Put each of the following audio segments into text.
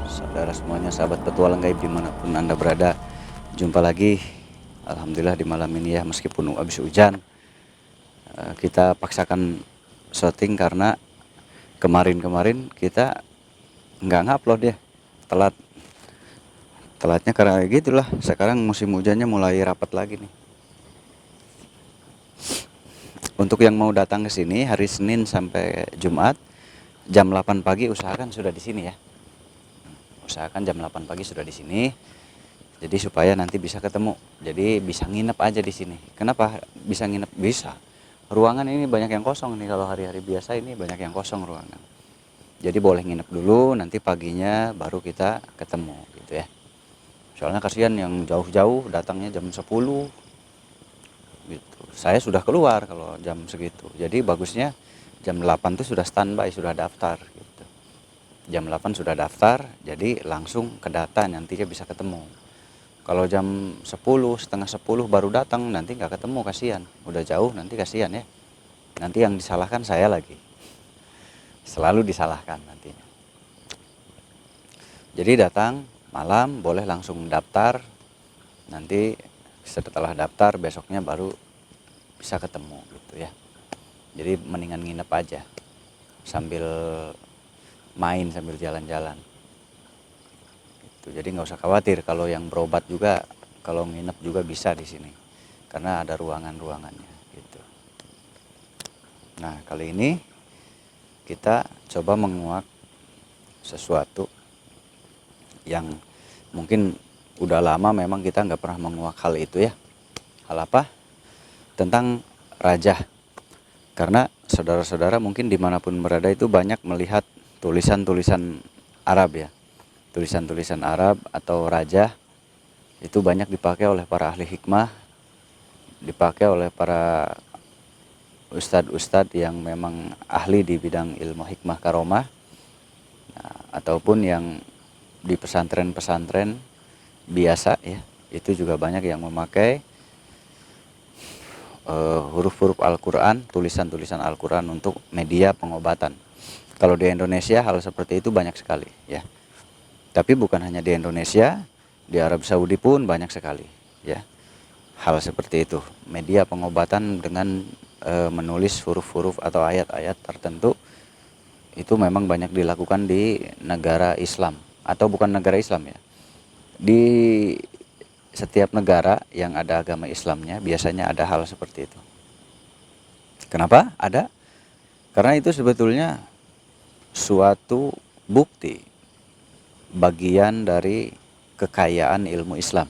saudara semuanya, sahabat petualang gaib dimanapun Anda berada. Jumpa lagi, alhamdulillah di malam ini ya, meskipun habis hujan. Kita paksakan syuting karena kemarin kita nggak ngupload ya, telatnya karena gitulah. Sekarang musim hujannya mulai rapat lagi nih. Untuk yang mau datang ke sini hari Senin sampai Jumat jam 8 pagi usahakan sudah di sini ya. Usahakan jam 8 pagi sudah di sini. Jadi supaya nanti bisa ketemu. Jadi bisa nginep aja di sini. Kenapa bisa nginep? Bisa. Ruangan ini banyak yang kosong nih, kalau hari-hari biasa ini banyak yang kosong ruangan. Jadi boleh nginep dulu, nanti paginya baru kita ketemu gitu ya. Soalnya kasihan yang jauh-jauh datangnya jam 10 gitu. Saya sudah keluar kalau jam segitu. Jadi bagusnya jam 8 tuh sudah standby, sudah daftar gitu. Jam 8 sudah daftar, jadi langsung ke data, nantinya bisa ketemu. Kalau jam 10, setengah 10 baru datang, nanti nggak ketemu, kasihan. Udah jauh nanti kasihan ya. Nanti yang disalahkan saya lagi. Selalu disalahkan nantinya. Jadi datang malam boleh langsung daftar. Nanti setelah daftar besoknya baru bisa ketemu gitu ya. Jadi mendingan nginep aja sambil main, sambil jalan-jalan gitu. Jadi nggak usah khawatir, kalau yang berobat juga kalau nginep juga bisa di sini karena ada ruangannya gitu. Nah, kali ini kita coba menguak sesuatu yang mungkin udah lama memang kita nggak pernah menguak hal itu ya. Hal apa? Tentang raja. Karena saudara-saudara mungkin dimanapun berada itu banyak melihat tulisan-tulisan Arab ya. Tulisan-tulisan Arab atau raja itu banyak dipakai oleh para ahli hikmah, dipakai oleh para ustadz-ustadz yang memang ahli di bidang ilmu hikmah karomah, nah, ataupun yang di pesantren-pesantren biasa ya, itu juga banyak yang memakai huruf-huruf Al-Quran, tulisan-tulisan Al-Quran untuk media pengobatan. Kalau di Indonesia hal seperti itu banyak sekali ya. Tapi bukan hanya di Indonesia, di Arab Saudi pun banyak sekali ya. Hal seperti itu, media pengobatan dengan menulis huruf-huruf atau ayat-ayat tertentu, itu memang banyak dilakukan di negara Islam atau bukan negara Islam ya. Di setiap negara yang ada agama Islamnya biasanya ada hal seperti itu. Kenapa ada? Karena itu sebetulnya suatu bukti bagian dari kekayaan ilmu Islam.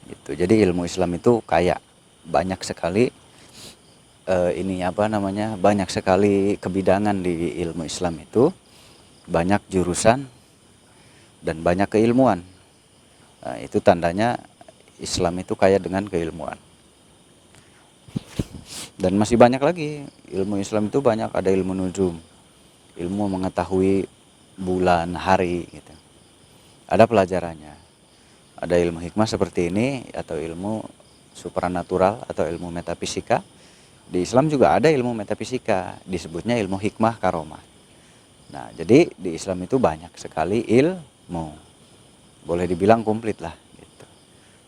Gitu. Jadi ilmu Islam itu kaya, banyak sekali banyak sekali kebidangan di ilmu Islam itu, banyak jurusan dan banyak keilmuan. Nah, itu tandanya Islam itu kaya dengan keilmuan. Dan masih banyak lagi ilmu Islam itu, banyak, ada ilmu nujum, ilmu mengetahui bulan, hari gitu. Ada pelajarannya. Ada ilmu hikmah seperti ini atau ilmu supranatural atau ilmu metafisika. Di Islam juga ada ilmu metafisika, disebutnya ilmu hikmah karomah. Nah, jadi di Islam itu banyak sekali ilmu. Boleh dibilang komplit lah gitu.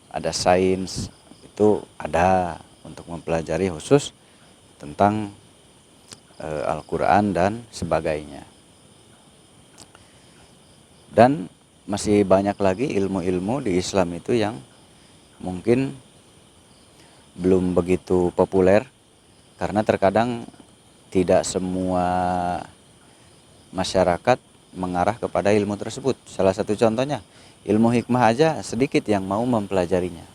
Ada sains, itu ada untuk mempelajari khusus tentang Al-Quran dan sebagainya. Dan masih banyak lagi ilmu-ilmu di Islam itu yang mungkin belum begitu populer, karena terkadang tidak semua masyarakat mengarah kepada ilmu tersebut. Salah satu contohnya, ilmu hikmah aja sedikit yang mau mempelajarinya.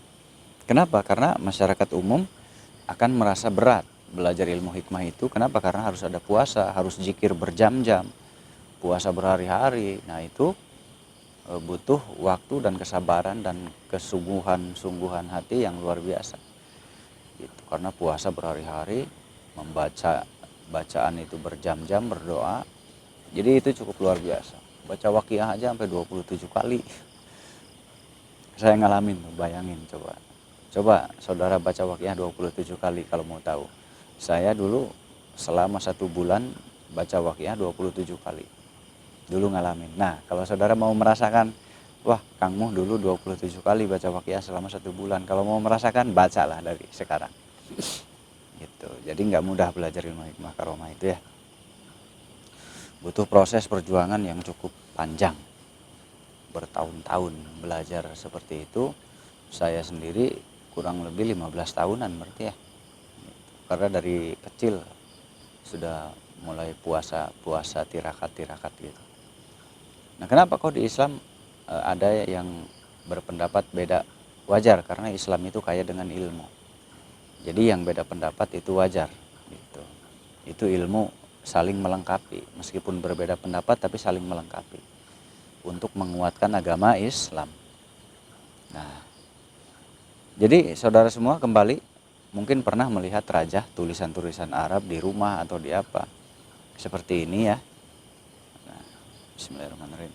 Kenapa? Karena masyarakat umum akan merasa berat belajar ilmu hikmah itu. Kenapa? Karena harus ada puasa, harus zikir berjam-jam, puasa berhari-hari. Nah, itu butuh waktu dan kesabaran dan kesungguhan hati yang luar biasa gitu. Karena puasa berhari-hari, membaca bacaan itu berjam-jam, berdoa, jadi itu cukup luar biasa. Baca Waqiah aja sampai 27 kali. Saya ngalamin, bayangin coba saudara baca Waqiah 27 kali kalau mau tahu. Saya dulu selama 1 bulan baca Waqiah 27 kali. dulu ngalamin. Nah, kalau saudara mau merasakan, wah Kang Muh dulu 27 kali baca Waqiah selama 1 bulan. Kalau mau merasakan, bacalah dari sekarang. Gitu. Jadi nggak mudah belajar ilmu hikmah karomah itu ya. Butuh proses perjuangan yang cukup panjang. Bertahun-tahun belajar seperti itu. Saya sendiri kurang lebih 15 tahunan berarti ya. Karena dari kecil sudah mulai puasa tirakat gitu. Nah, kenapa kok di Islam ada yang berpendapat beda? Wajar, karena Islam itu kaya dengan ilmu. Jadi yang beda pendapat itu wajar gitu. Itu ilmu saling melengkapi, meskipun berbeda pendapat tapi saling melengkapi untuk menguatkan agama Islam. Nah, jadi saudara semua kembali mungkin pernah melihat rajah tulisan-tulisan Arab di rumah atau di apa. Seperti ini ya. Nah, bismillahirrahmanirrahim.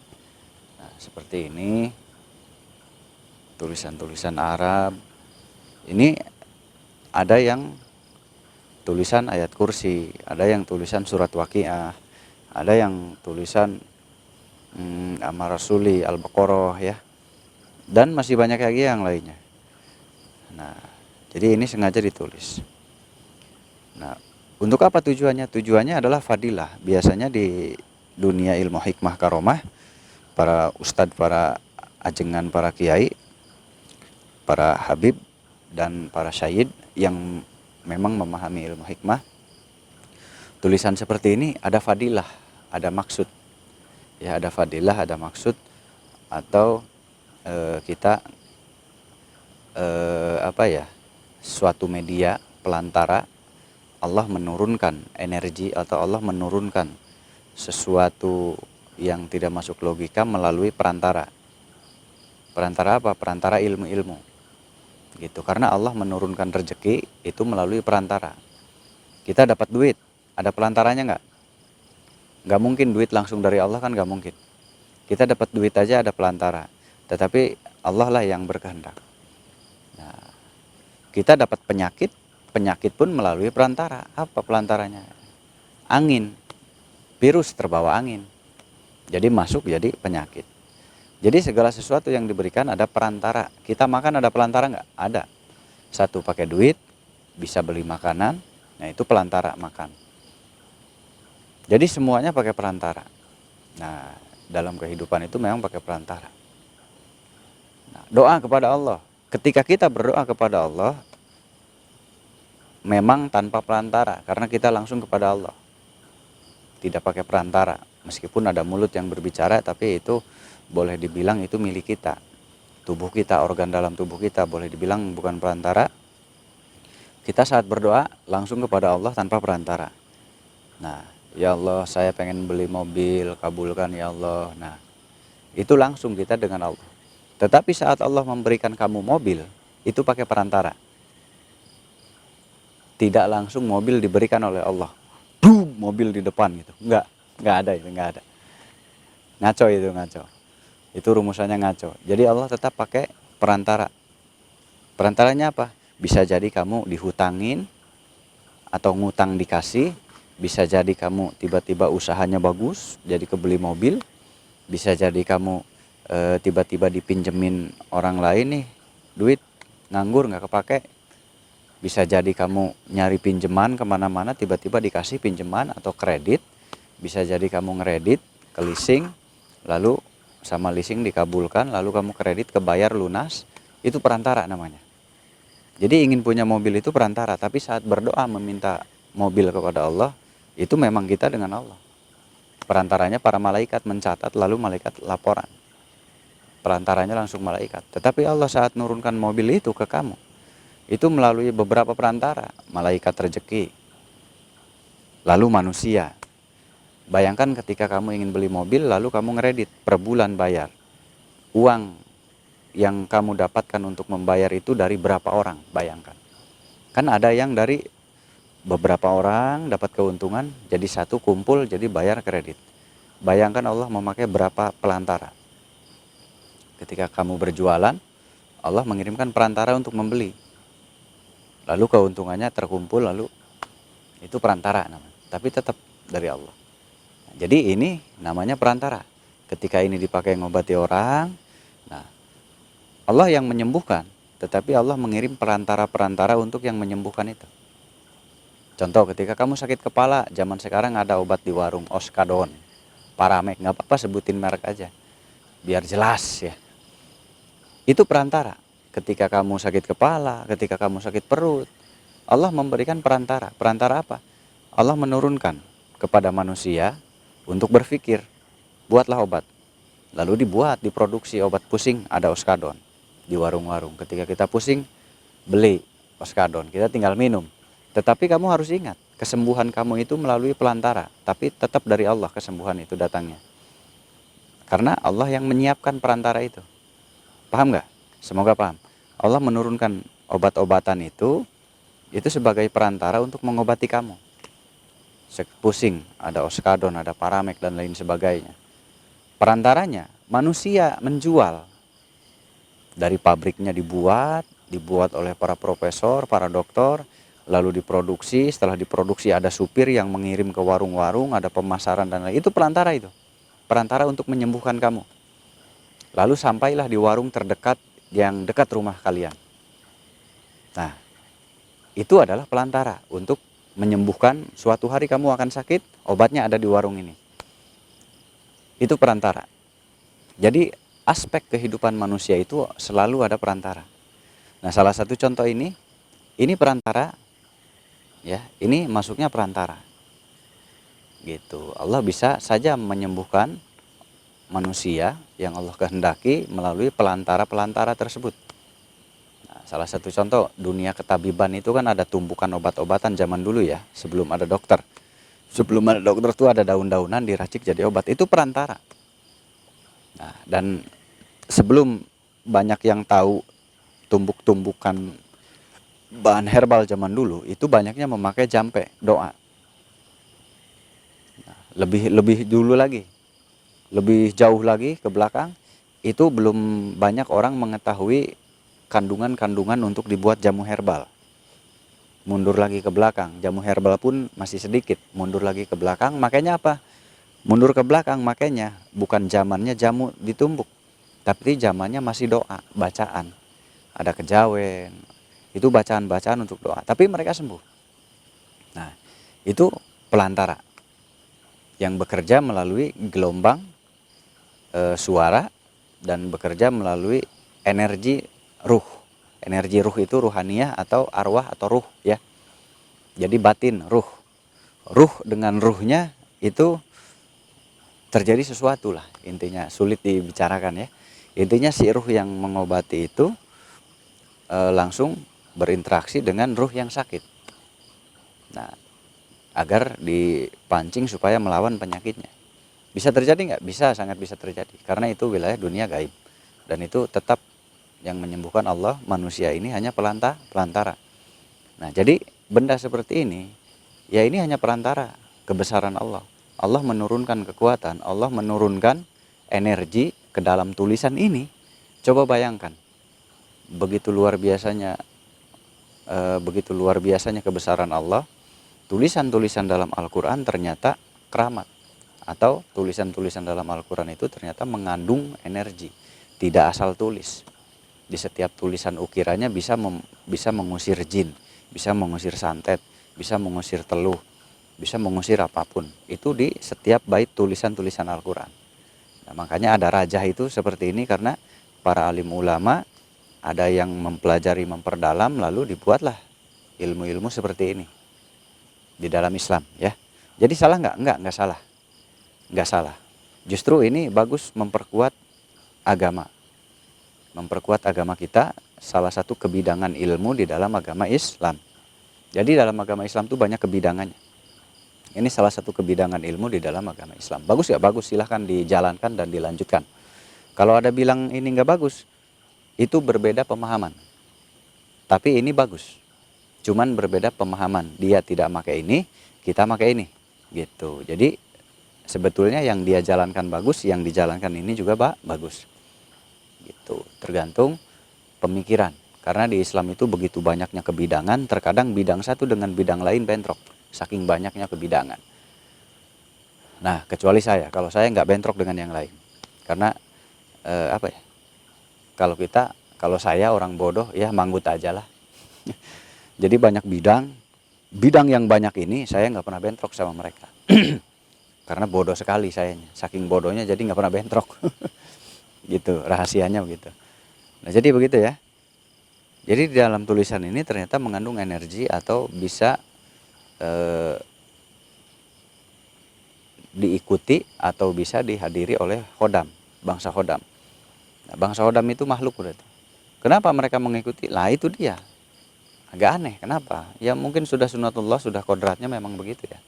Nah, seperti ini tulisan-tulisan Arab. Ini ada yang tulisan ayat kursi, ada yang tulisan surat Waqiah, ada yang tulisan Amar Rasuli, Al-Baqarah ya. Dan masih banyak lagi yang lainnya. Nah, jadi ini sengaja ditulis. Nah, untuk apa tujuannya? Tujuannya adalah fadilah. Biasanya di dunia ilmu hikmah karomah, para ustadz, para ajengan, para kiai, para habib, dan para syahid yang memang memahami ilmu hikmah, tulisan seperti ini ada fadilah, ada maksud. Ya, ada fadilah, ada maksud, atau kita suatu media pelantara. Allah menurunkan energi atau Allah menurunkan sesuatu yang tidak masuk logika melalui perantara. Perantara apa? Perantara ilmu-ilmu. Gitu. Karena Allah menurunkan rezeki itu melalui perantara. Kita dapat duit, ada pelantaranya nggak? Nggak mungkin duit langsung dari Allah, kan nggak mungkin. Kita dapat duit aja ada pelantara. Tetapi Allah lah yang berkehendak. Nah, kita dapat penyakit, penyakit pun melalui perantara. Apa pelantaranya? Angin. Virus terbawa angin. Jadi masuk jadi penyakit. Jadi segala sesuatu yang diberikan ada perantara. Kita makan ada pelantara nggak? Ada. Satu pakai duit, bisa beli makanan. Nah, itu pelantara makan. Jadi semuanya pakai perantara. Nah, dalam kehidupan itu memang pakai perantara. Nah, doa kepada Allah. Ketika kita berdoa kepada Allah, memang tanpa perantara, karena kita langsung kepada Allah. Tidak pakai perantara. Meskipun ada mulut yang berbicara, tapi itu boleh dibilang itu milik kita. Tubuh kita, organ dalam tubuh kita boleh dibilang bukan perantara. Kita saat berdoa langsung kepada Allah tanpa perantara. Nah, ya Allah, saya pengen beli mobil, kabulkan ya Allah. Nah, itu langsung kita dengan Allah. Tetapi saat Allah memberikan kamu mobil, itu pakai perantara. Tidak langsung mobil diberikan oleh Allah. Boom, mobil di depan gitu. Enggak ada itu, enggak ada. Ngaco itu, ngaco. Itu rumusannya ngaco. Jadi Allah tetap pakai perantara. Perantaranya apa? Bisa jadi kamu dihutangin atau ngutang dikasih. Bisa jadi kamu tiba-tiba usahanya bagus, jadi kebeli mobil. Bisa jadi kamu tiba-tiba dipinjemin orang lain nih duit, nganggur nggak kepake. Bisa jadi kamu nyari pinjaman kemana-mana, tiba-tiba dikasih pinjaman atau kredit. Bisa jadi kamu ngeredit ke leasing, lalu sama leasing dikabulkan, lalu kamu kredit kebayar lunas. Itu perantara namanya. Jadi ingin punya mobil itu perantara, tapi saat berdoa meminta mobil kepada Allah, itu memang kita dengan Allah. Perantaranya para malaikat mencatat, lalu malaikat laporan. Perantaranya langsung malaikat. Tetapi Allah saat nurunkan mobil itu ke kamu, itu melalui beberapa perantara. Malaikat rezeki, lalu manusia. Bayangkan ketika kamu ingin beli mobil, lalu kamu ngeredit per bulan bayar. Uang yang kamu dapatkan untuk membayar itu dari berapa orang? Bayangkan. Kan ada yang dari beberapa orang dapat keuntungan, jadi satu kumpul, jadi bayar kredit. Bayangkan Allah memakai berapa pelantara. Ketika kamu berjualan, Allah mengirimkan perantara untuk membeli. Lalu keuntungannya terkumpul, lalu itu perantara namanya. Tapi tetap dari Allah. Jadi ini namanya perantara. Ketika ini dipakai ngobati orang, nah Allah yang menyembuhkan, tetapi Allah mengirim perantara-perantara untuk yang menyembuhkan itu. Contoh, ketika kamu sakit kepala, zaman sekarang ada obat di warung, Oskadon, Paramek, nggak apa-apa sebutin merek aja, biar jelas ya. Itu perantara. Ketika kamu sakit kepala, ketika kamu sakit perut, Allah memberikan perantara. Perantara apa? Allah menurunkan kepada manusia untuk berpikir, buatlah obat. Lalu dibuat, diproduksi obat pusing, ada Oskadon di warung-warung. Ketika kita pusing, beli Oskadon, kita tinggal minum. Tetapi kamu harus ingat, kesembuhan kamu itu melalui pelantara, tapi tetap dari Allah kesembuhan itu datangnya. Karena Allah yang menyiapkan perantara itu. Paham nggak? Semoga paham. Allah menurunkan obat-obatan itu sebagai perantara untuk mengobati kamu. Pusing, ada Oskadon, ada Paramek dan lain sebagainya. Perantaranya manusia menjual. Dari pabriknya dibuat oleh para profesor, para dokter, lalu diproduksi. Setelah diproduksi ada supir yang mengirim ke warung-warung, ada pemasaran dan lain. Itu perantara itu. Perantara untuk menyembuhkan kamu. Lalu sampailah di warung terdekat yang dekat rumah kalian. Nah, itu adalah pelantara untuk menyembuhkan. Suatu hari kamu akan sakit, obatnya ada di warung ini. Itu perantara. Jadi aspek kehidupan manusia itu selalu ada perantara. Nah, salah satu contoh ini perantara, ya, ini masuknya perantara. Gitu. Allah bisa saja menyembuhkan manusia yang Allah kehendaki melalui pelantara-pelantara tersebut. Nah, salah satu contoh dunia ketabiban itu kan ada tumpukan obat-obatan zaman dulu ya, sebelum ada dokter. Sebelum ada dokter tuh ada daun-daunan diracik jadi obat, itu perantara. Nah, dan sebelum banyak yang tahu tumbuk-tumbukan bahan herbal zaman dulu, itu banyaknya memakai jampe, doa. Nah, lebih dulu lagi, lebih jauh lagi ke belakang, itu belum banyak orang mengetahui kandungan-kandungan untuk dibuat jamu herbal. Mundur lagi ke belakang, jamu herbal pun masih sedikit. Mundur lagi ke belakang, makanya apa? Mundur ke belakang, makanya bukan zamannya jamu ditumbuk, tapi zamannya masih doa, bacaan. Ada kejawen, itu bacaan-bacaan untuk doa. Tapi mereka sembuh. Nah, itu pelantara yang bekerja melalui gelombang suara dan bekerja melalui energi ruh. Energi ruh itu ruhaniyah atau arwah atau ruh ya. Jadi batin, ruh. Ruh dengan ruhnya itu terjadi sesuatu lah, intinya sulit dibicarakan ya. Intinya si ruh yang mengobati itu langsung berinteraksi dengan ruh yang sakit. Nah, agar dipancing supaya melawan penyakitnya. Bisa terjadi nggak? Bisa, sangat bisa terjadi. Karena itu wilayah dunia gaib. Dan itu tetap yang menyembuhkan Allah, manusia ini hanya pelantara. Nah, jadi benda seperti ini, ya ini hanya perantara kebesaran Allah. Allah menurunkan kekuatan, Allah menurunkan energi ke dalam tulisan ini. Coba bayangkan, begitu luar biasanya kebesaran Allah. Tulisan-tulisan dalam Al-Quran ternyata keramat, atau tulisan-tulisan dalam Al-Quran itu ternyata mengandung energi, tidak asal tulis. Di setiap tulisan ukirannya bisa mengusir jin, bisa mengusir santet, bisa mengusir teluh, bisa mengusir apapun. Itu di setiap bait tulisan-tulisan Al-Quran. Nah, makanya ada rajah itu seperti ini, karena para alim ulama ada yang mempelajari, memperdalam, lalu dibuatlah ilmu-ilmu seperti ini di dalam Islam ya. Jadi salah nggak? Nggak salah. Nggak salah. Justru ini bagus, memperkuat agama. Memperkuat agama kita, salah satu kebidangan ilmu di dalam agama Islam. Jadi dalam agama Islam itu banyak kebidangannya. Ini salah satu kebidangan ilmu di dalam agama Islam. Bagus ya? Bagus, silahkan dijalankan dan dilanjutkan. Kalau ada bilang ini nggak bagus, itu berbeda pemahaman. Tapi ini bagus. Cuman berbeda pemahaman. Dia tidak pakai ini, kita pakai ini. Gitu. Jadi sebetulnya yang dia jalankan bagus, yang dijalankan ini juga bagus. Gitu. Tergantung pemikiran. Karena di Islam itu begitu banyaknya kebidangan, terkadang bidang satu dengan bidang lain bentrok. Saking banyaknya kebidangan. Nah, kecuali saya, kalau saya nggak bentrok dengan yang lain. Karena apa ya? Kalau saya orang bodoh ya manggut aja lah. Jadi banyak bidang yang banyak ini saya nggak pernah bentrok sama mereka. Karena bodoh sekali sayanya, saking bodohnya jadi nggak pernah bentrok. Gitu, rahasianya begitu. Nah, jadi begitu ya. Jadi di dalam tulisan ini ternyata mengandung energi atau bisa eh, diikuti atau bisa dihadiri oleh Khodam, bangsa Khodam. Nah, bangsa Khodam itu makhluk berarti. Kenapa mereka mengikuti? Lah itu dia. Agak aneh, kenapa? Ya mungkin sudah sunatullah, sudah kodratnya memang begitu ya.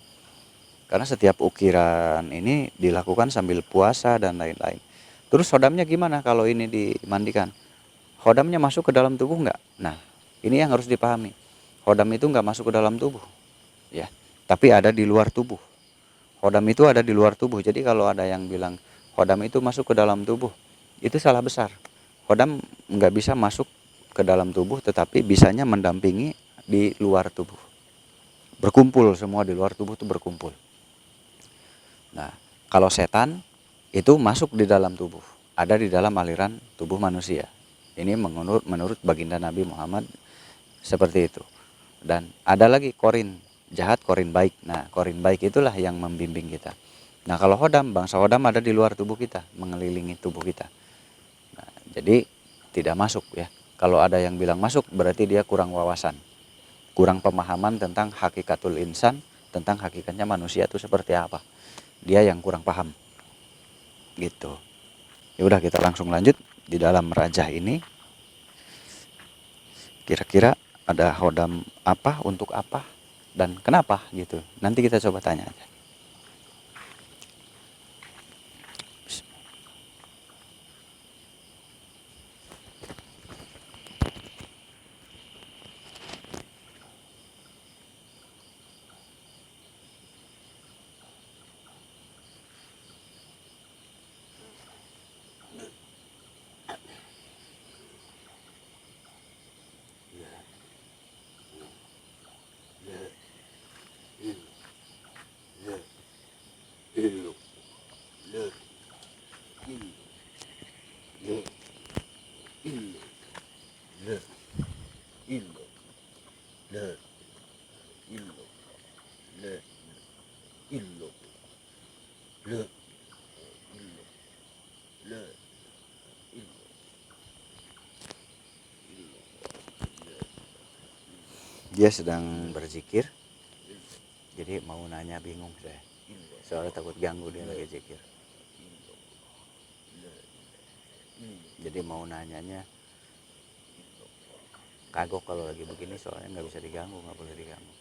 Karena setiap ukiran ini dilakukan sambil puasa dan lain-lain. Terus Khodamnya gimana kalau ini dimandikan? Khodamnya masuk ke dalam tubuh nggak? Nah, ini yang harus dipahami. Khodam itu nggak masuk ke dalam tubuh, ya. Tapi ada di luar tubuh. Khodam itu ada di luar tubuh. Jadi kalau ada yang bilang khodam itu masuk ke dalam tubuh, itu salah besar. Khodam nggak bisa masuk ke dalam tubuh, tetapi bisanya mendampingi di luar tubuh. Berkumpul semua di luar tubuh itu berkumpul. Nah, kalau setan itu masuk di dalam tubuh, ada di dalam aliran tubuh manusia. Ini menurut baginda Nabi Muhammad seperti itu. Dan ada lagi korin jahat, korin baik. Nah, korin baik itulah yang membimbing kita. Nah, kalau hodam, bangsa hodam ada di luar tubuh kita, mengelilingi tubuh kita. Nah, jadi tidak masuk ya. Kalau ada yang bilang masuk, berarti dia kurang wawasan, kurang pemahaman tentang hakikatul insan, tentang hakikatnya manusia itu seperti apa. Dia yang kurang paham, gitu. Ya udah, kita langsung lanjut di dalam rajah ini. Kira-kira ada hodam apa, untuk apa, dan kenapa gitu. Nanti kita coba tanya aja. Dia sedang berzikir, jadi mau nanya bingung saya. Soalnya takut ganggu dia lagi zikir. Jadi mau nanyanya kagok kalau lagi begini, soalnya nggak bisa diganggu, nggak boleh diganggu.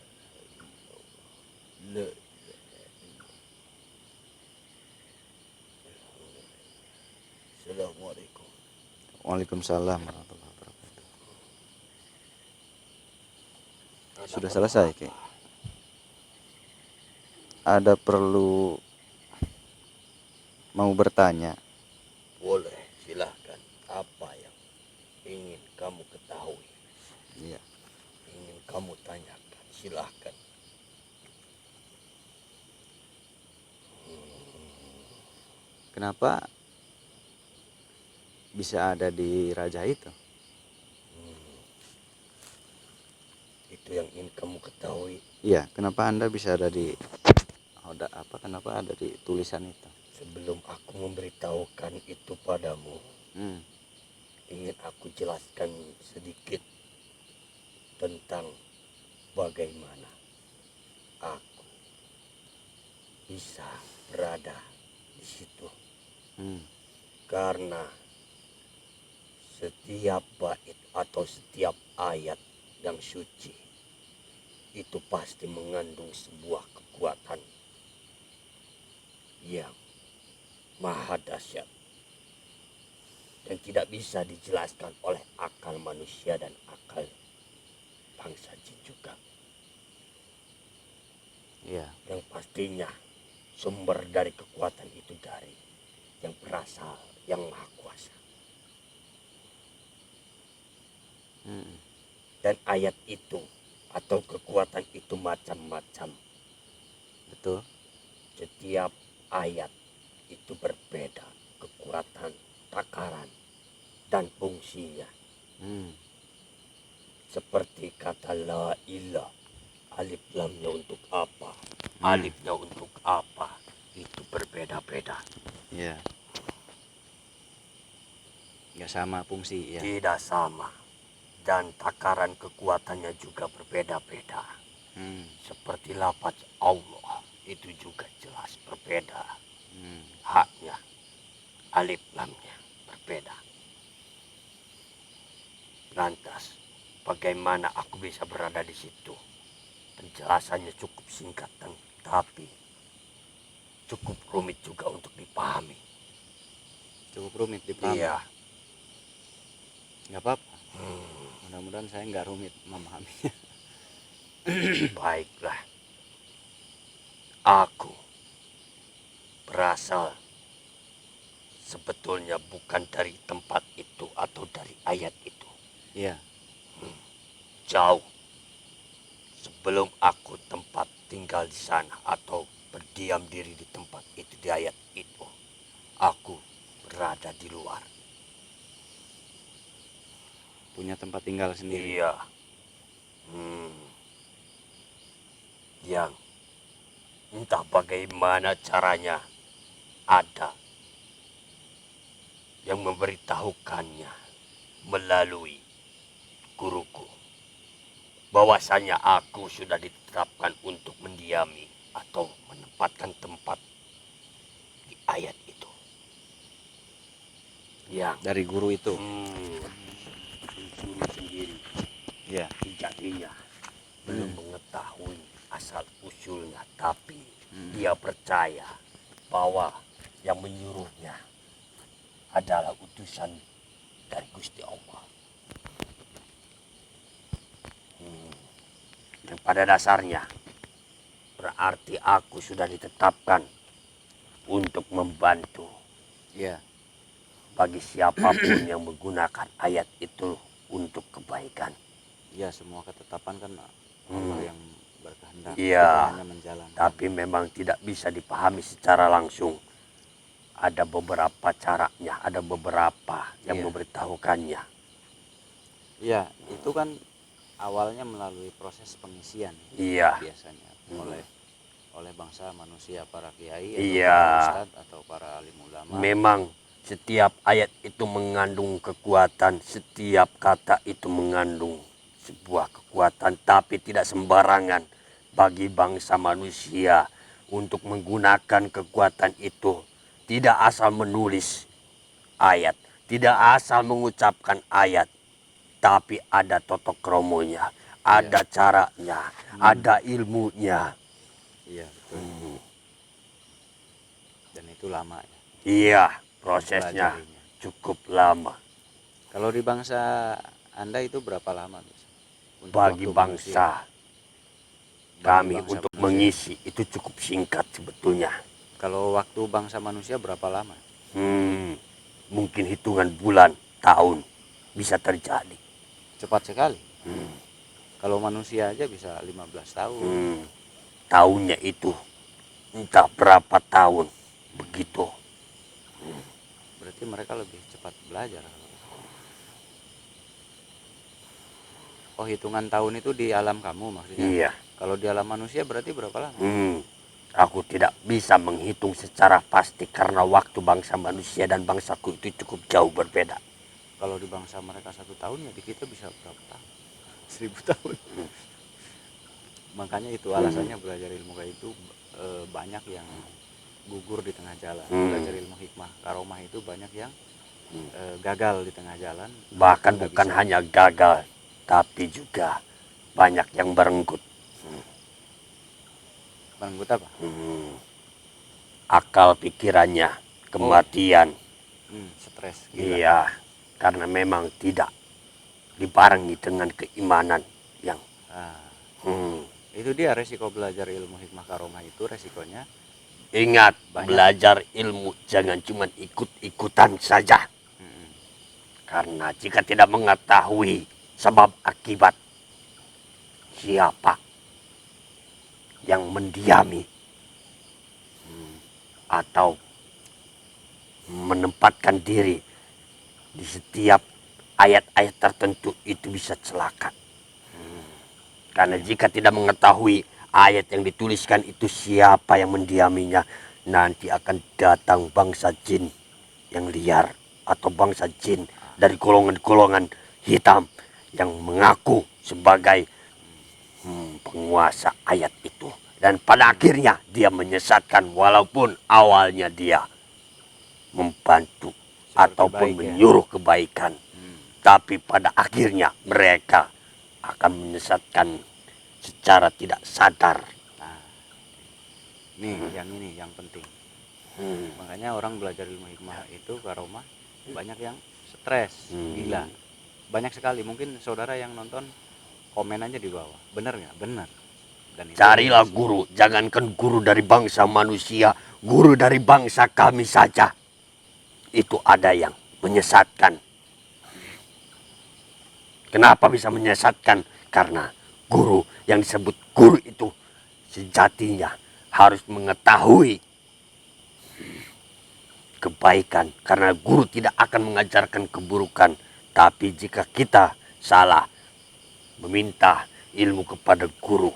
Assalamualaikum. Waalaikumsalam warahmatullahi wabarakatuh. Sudah selesai, Ki. Ada perlu mau bertanya? Boleh, silahkan. Apa yang ingin kamu ketahui? Iya. Ingin kamu tanyakan? Silahkan. Kenapa bisa ada di raja itu? Itu yang ingin kamu ketahui. Iya, kenapa Anda bisa ada di kenapa ada di tulisan itu? Sebelum aku memberitahukan itu padamu, Hmm. ingin aku jelaskan sedikit tentang bagaimana aku bisa berada di situ. Hmm. Karena setiap bait atau setiap ayat yang suci itu pasti mengandung sebuah kekuatan yang maha dahsyat dan tidak bisa dijelaskan oleh akal manusia dan akal bangsa jin juga. Iya. Yang pastinya sumber dari kekuatan itu dari yang berasal yang maha kuasa. Hmm. Dan ayat itu atau kekuatan itu macam-macam. Betul. Setiap ayat itu berbeda kekuatan, takaran, dan fungsinya. Seperti kata la ilah, alif lamnya untuk apa, alifnya untuk apa, itu berbeda-beda. Iya. Nggak sama fungsi ya. Tidak sama. Dan takaran kekuatannya juga berbeda-beda. Seperti lafaz Allah itu juga jelas berbeda. Haknya, alif lamnya berbeda. Lantas, bagaimana aku bisa berada di situ? Penjelasannya cukup singkat, tapi cukup rumit juga untuk dipahami. Cukup rumit dipahami. Iya. Nggak apa-apa. Mudah-mudahan saya nggak rumit memahaminya. Baiklah. Aku berasal sebetulnya bukan dari tempat itu atau dari ayat itu. Iya. Jauh sebelum aku tempat tinggal di sana atau berdiam diri di tempat itu, di ayat itu, aku berada di luar. Punya tempat tinggal sendiri. Iya. Yang entah bagaimana caranya ada yang memberitahukannya melalui guruku bahwasanya aku sudah ditetapkan untuk mendiami atau menempatkan tempat di ayat itu. Yang Dari guru itu. guru sendiri Iya. sejatinya belum mengetahui asal usulnya, tapi dia percaya bahwa yang menyuruhnya adalah utusan dari Gusti Allah. Yang pada dasarnya berarti aku sudah ditetapkan untuk membantu Iya. bagi siapapun yang menggunakan ayat itu untuk kebaikan. Iya, semua ketetapan kan Allah yang berkehendak. Iya. Kita hanya menjalankan. Tapi memang tidak bisa dipahami secara langsung. Ada beberapa caranya, ada beberapa yang memberitahukannya. Iya, itu kan awalnya melalui proses pengisian. Iya. Biasanya oleh bangsa manusia, para kiai, Iya. para ustadz atau para alim ulama. Memang setiap ayat itu mengandung kekuatan, setiap kata itu mengandung sebuah kekuatan, tapi tidak sembarangan bagi bangsa manusia untuk menggunakan kekuatan itu. Tidak asal menulis ayat, tidak asal mengucapkan ayat, tapi ada totok kromonya, ada caranya, ada ilmunya. Iya, betul. Dan itu lama ya. Iya, prosesnya Pelajarinya. cukup lama. Kalau di bangsa Anda itu berapa lama untuk Bagi waktu bangsa manusia? kami Bagi bangsa untuk manusia. mengisi itu cukup singkat sebetulnya. Kalau waktu bangsa manusia berapa lama? Mungkin hitungan bulan, tahun bisa terjadi. Cepat sekali. Kalau manusia aja bisa 15 tahun. Tahunnya itu entah berapa tahun begitu. Berarti mereka lebih cepat belajar. Oh, hitungan tahun itu di alam kamu maksudnya? Iya. Kalau di alam manusia berarti berapa lama? Aku tidak bisa menghitung secara pasti karena waktu bangsa manusia dan bangsaku itu cukup jauh berbeda. Kalau di bangsa mereka 1 tahun ya di kita bisa berapa tahun? 1000 tahun. Makanya itu alasannya belajar ilmu kayak itu banyak yang gugur di tengah jalan. Belajar ilmu hikmah karomah itu banyak yang gagal di tengah jalan. Bahkan bukan hanya gagal, tapi juga banyak yang berenggut. Berenggut apa? Akal pikirannya, kematian. Stres. Gila. Iya, karena memang tidak dibarengi dengan keimanan yang Itu dia resiko belajar ilmu hikmah karomah itu resikonya. Ingat, Banyak. belajar ilmu jangan cuma ikut-ikutan saja. Karena jika tidak mengetahui sebab akibat, siapa yang mendiami, atau menempatkan diri di setiap ayat-ayat tertentu itu bisa celaka. Karena jika tidak mengetahui ayat yang dituliskan itu siapa yang mendiaminya, nanti akan datang bangsa jin yang liar atau bangsa jin dari golongan-golongan hitam yang mengaku sebagai penguasa ayat itu. Dan pada akhirnya dia menyesatkan walaupun awalnya dia membantu ataupun menyuruh kebaikan. Tapi pada akhirnya mereka akan menyesatkan secara tidak sadar. Nah, ini yang penting. Makanya orang belajar ilmu hikmah itu karomah banyak yang stres, gila. Banyak sekali. Mungkin saudara yang nonton komen aja di bawah. Benar nggak? Benar. Dan Carilah guru, jangankan guru dari bangsa manusia, guru dari bangsa kami saja. Itu ada yang menyesatkan. Kenapa bisa menyesatkan? Karena guru yang disebut guru itu sejatinya harus mengetahui kebaikan. Karena guru tidak akan mengajarkan keburukan. Tapi jika kita salah meminta ilmu kepada guru,